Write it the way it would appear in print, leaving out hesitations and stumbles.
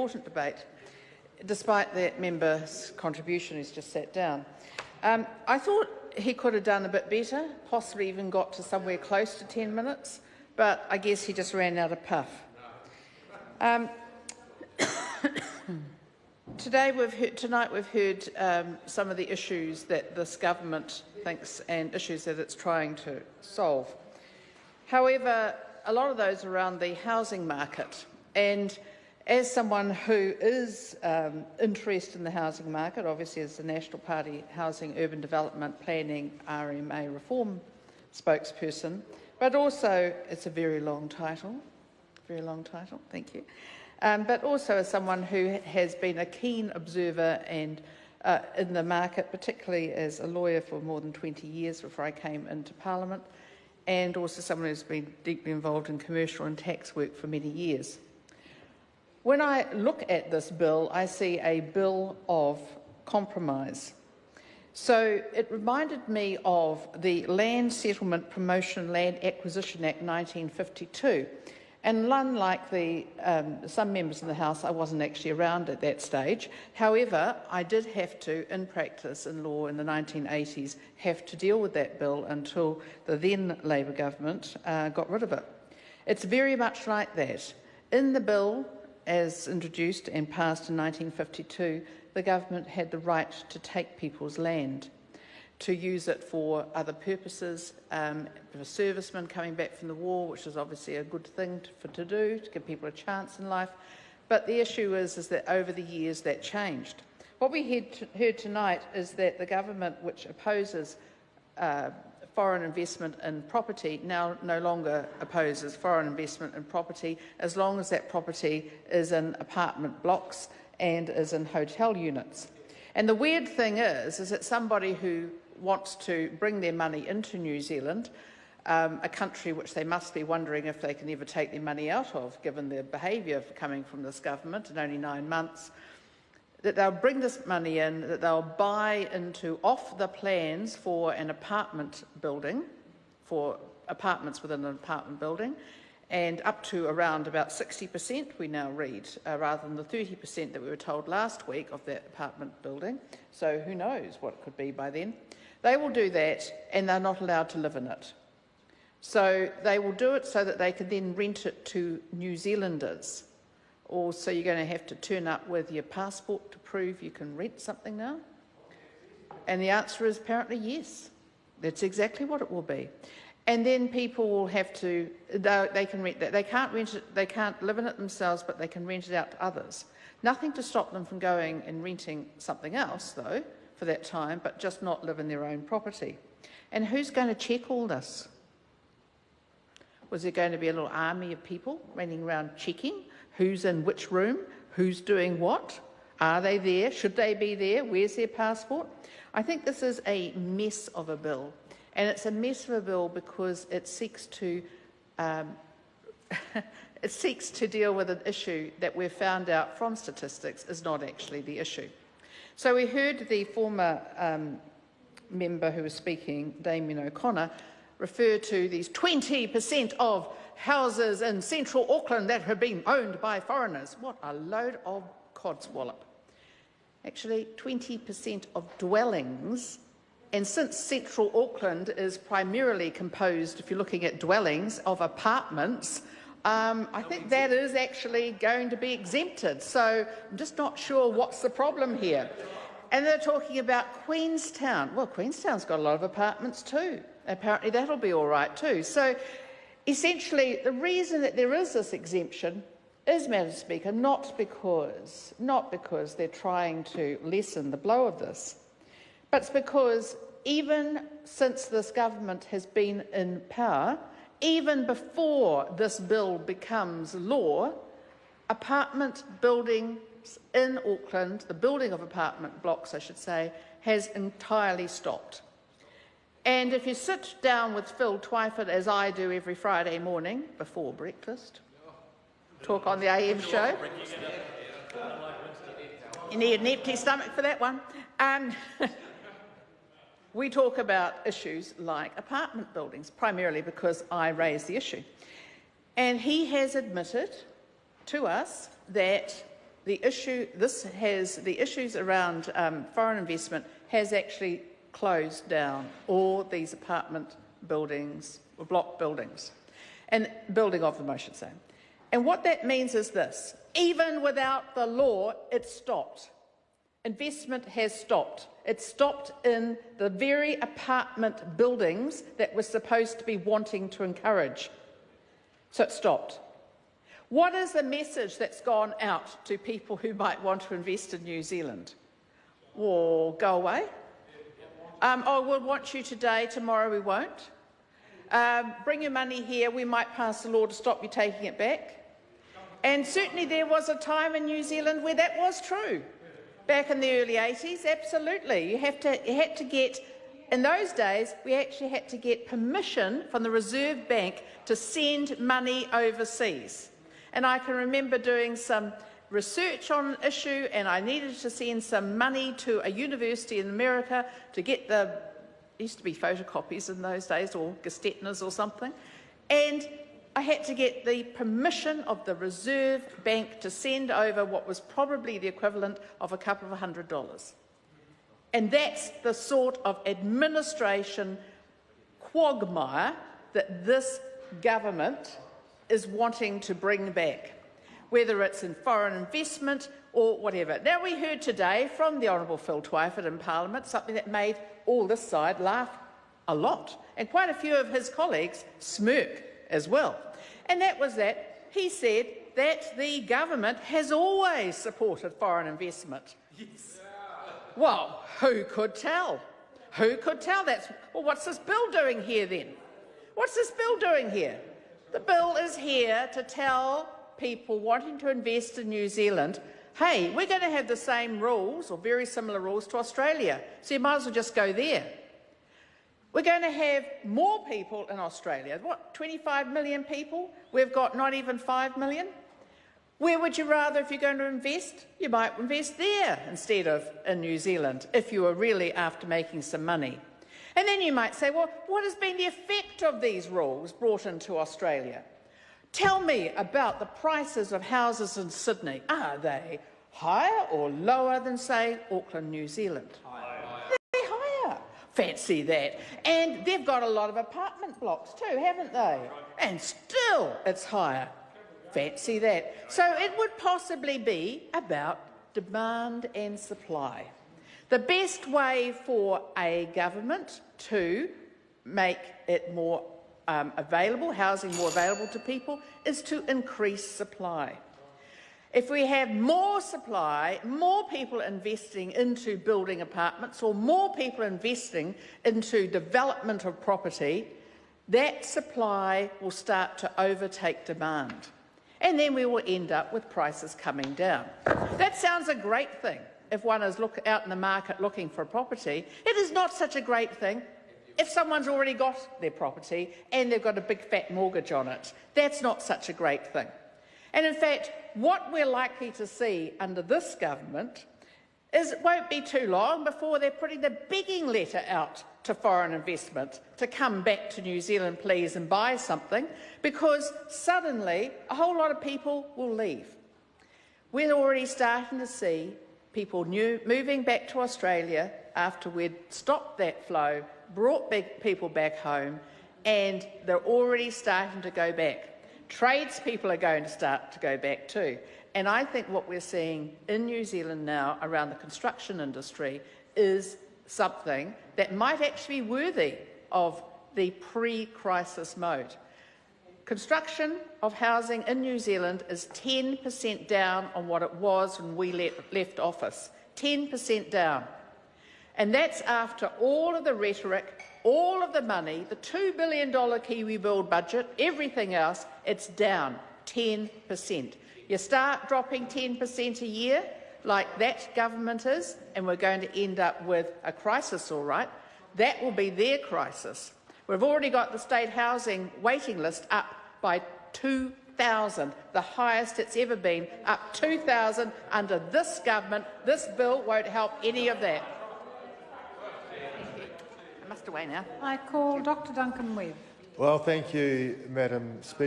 important debate, despite that member's contribution who's just sat down. I thought he could have done a bit better, possibly even got to somewhere close to 10 minutes, but I guess he just ran out of puff. Tonight we've heard some of the issues that this government thinks and issues that it's trying to solve. However, a lot of those are around the housing market, and as someone who is interested in the housing market, obviously as the National Party Housing, Urban Development, Planning, RMA Reform spokesperson, but also, it's a very long title, thank you, but also as someone who has been a keen observer and in the market, particularly as a lawyer for more than 20 years before I came into Parliament, and also someone who's been deeply involved in commercial and tax work for many years. When I look at this bill, I see a bill of compromise. So it reminded me of the Land Settlement Promotion Land Acquisition Act 1952. And unlike some members in the House, I wasn't actually around at that stage. However, I did have to, in practice, in law in the 1980s, have to deal with that bill until the then Labour government got rid of it. It's very much like that. In the bill, as introduced and passed in 1952, the government had the right to take people's land, to use it for other purposes, for servicemen coming back from the war, which is obviously a good thing to do, to give people a chance in life. But the issue is that over the years that changed. What we heard tonight is that the government, which opposes foreign investment in property, now no longer opposes foreign investment in property as long as that property is in apartment blocks and is in hotel units. And the weird thing is that somebody who wants to bring their money into New Zealand, a country which they must be wondering if they can ever take their money out of, given their behaviour coming from this government in only 9 months, that they'll bring this money in, that they'll buy into off the plans for an apartment building, for apartments within an apartment building, and up to around about 60%, we now read, rather than the 30% that we were told last week of that apartment building. So who knows what it could be by then. They will do that, and they're not allowed to live in it. So they will do it so that they can then rent it to New Zealanders. Or so you're going to have to turn up with your passport to prove you can rent something now? And the answer is apparently yes. That's exactly what it will be. And then people will have to, they can rent that. They can't rent it, they can't live in it themselves, but they can rent it out to others. Nothing to stop them from going and renting something else, though, for that time, but just not live in their own property. And who's going to check all this? Was there going to be a little army of people running around checking who's in which room, who's doing what? Are they there? Should they be there? Where's their passport? I think this is a mess of a bill. And it's a mess of a bill because it seeks to deal with an issue that we've found out from statistics is not actually the issue. So we heard the former member who was speaking, Damien O'Connor, refer to these 20% of houses in central Auckland that have been owned by foreigners. What a load of codswallop. Actually, 20% of dwellings, and since central Auckland is primarily composed, if you're looking at dwellings, of apartments, I think that is actually going to be exempted. So I'm just not sure what's the problem here. And they're talking about Queenstown. Well, Queenstown's got a lot of apartments too. Apparently that'll be all right too. So essentially, the reason that there is this exemption is, Madam Speaker, not because they're trying to lessen the blow of this, but it's because even since this government has been in power, even before this bill becomes law, apartment buildings in Auckland, the building of apartment blocks, I should say, has entirely stopped. And if you sit down with Phil Twyford, as I do every Friday morning before breakfast, talk on the AM show, you need an empty stomach for that one, we talk about issues like apartment buildings, primarily because I raise the issue. And he has admitted to us that the issues around foreign investment has actually closed down all these apartment buildings, or block buildings, and building of them, I should say. And what that means is this: even without the law, it stopped. Investment has stopped. It stopped in the very apartment buildings that we're supposed to be wanting to encourage. So it stopped. What is the message that's gone out to people who might want to invest in New Zealand? Well, go away. Oh, we'll want you today, tomorrow we won't. Bring your money here, we might pass a law to stop you taking it back. And certainly there was a time in New Zealand where that was true. Back in the early 80s, absolutely. You had to get, in those days, we actually had to get permission from the Reserve Bank to send money overseas. And I can remember doing some research on an issue, and I needed to send some money to a university in America to get the, used to be photocopies in those days, or Gestetners or something, and I had to get the permission of the Reserve Bank to send over what was probably the equivalent of a couple of $100. And that's the sort of administration quagmire that this government is wanting to bring back, whether it's in foreign investment or whatever. Now, we heard today from the Honourable Phil Twyford in Parliament something that made all this side laugh a lot, and quite a few of his colleagues smirk as well. And that was that he said that the government has always supported foreign investment. Yes. Well, who could tell? Who could tell? Well, what's this bill doing here then? What's this bill doing here? The bill is here to tell people wanting to invest in New Zealand, hey, we're going to have the same rules or very similar rules to Australia, so you might as well just go there. We're going to have more people in Australia. What, 25 million people? We've got not even 5 million. Where would you rather, if you're going to invest? You might invest there instead of in New Zealand, if you were really after making some money. And then you might say, well, what has been the effect of these rules brought into Australia? Tell me about the prices of houses in Sydney. Are they higher or lower than, say, Auckland, New Zealand? They're higher. Fancy that. And they've got a lot of apartment blocks too, haven't they? And still it's higher. Fancy that. So it would possibly be about demand and supply. The best way for a government to make it more available, housing more available to people, is to increase supply. If we have more supply, more people investing into building apartments or more people investing into development of property, that supply will start to overtake demand. And then we will end up with prices coming down. That sounds a great thing if one is out in the market looking for a property. It is not such a great thing if someone's already got their property and they've got a big fat mortgage on it. That's not such a great thing. And in fact, what we're likely to see under this government is it won't be too long before they're putting the begging letter out to foreign investment to come back to New Zealand, please, and buy something, because suddenly a whole lot of people will leave. We're already starting to see people moving back to Australia after we'd stopped that flow, brought people back home, and they're already starting to go back. Tradespeople are going to start to go back too. And I think what we're seeing in New Zealand now around the construction industry is something that might actually be worthy of the pre-crisis mode. Construction of housing in New Zealand is 10% down on what it was when we left office. 10% down. And that's after all of the rhetoric, all of the money, the $2 billion Kiwi Build budget, everything else, it's down 10%. You start dropping 10% a year, like that government is, and we're going to end up with a crisis, all right. That will be their crisis. We've already got the state housing waiting list up by 2,000, the highest it's ever been, up 2,000 under this government. This bill won't help any of that. I must away now. I call Dr. Duncan Webb. Well, thank you, Madam Speaker.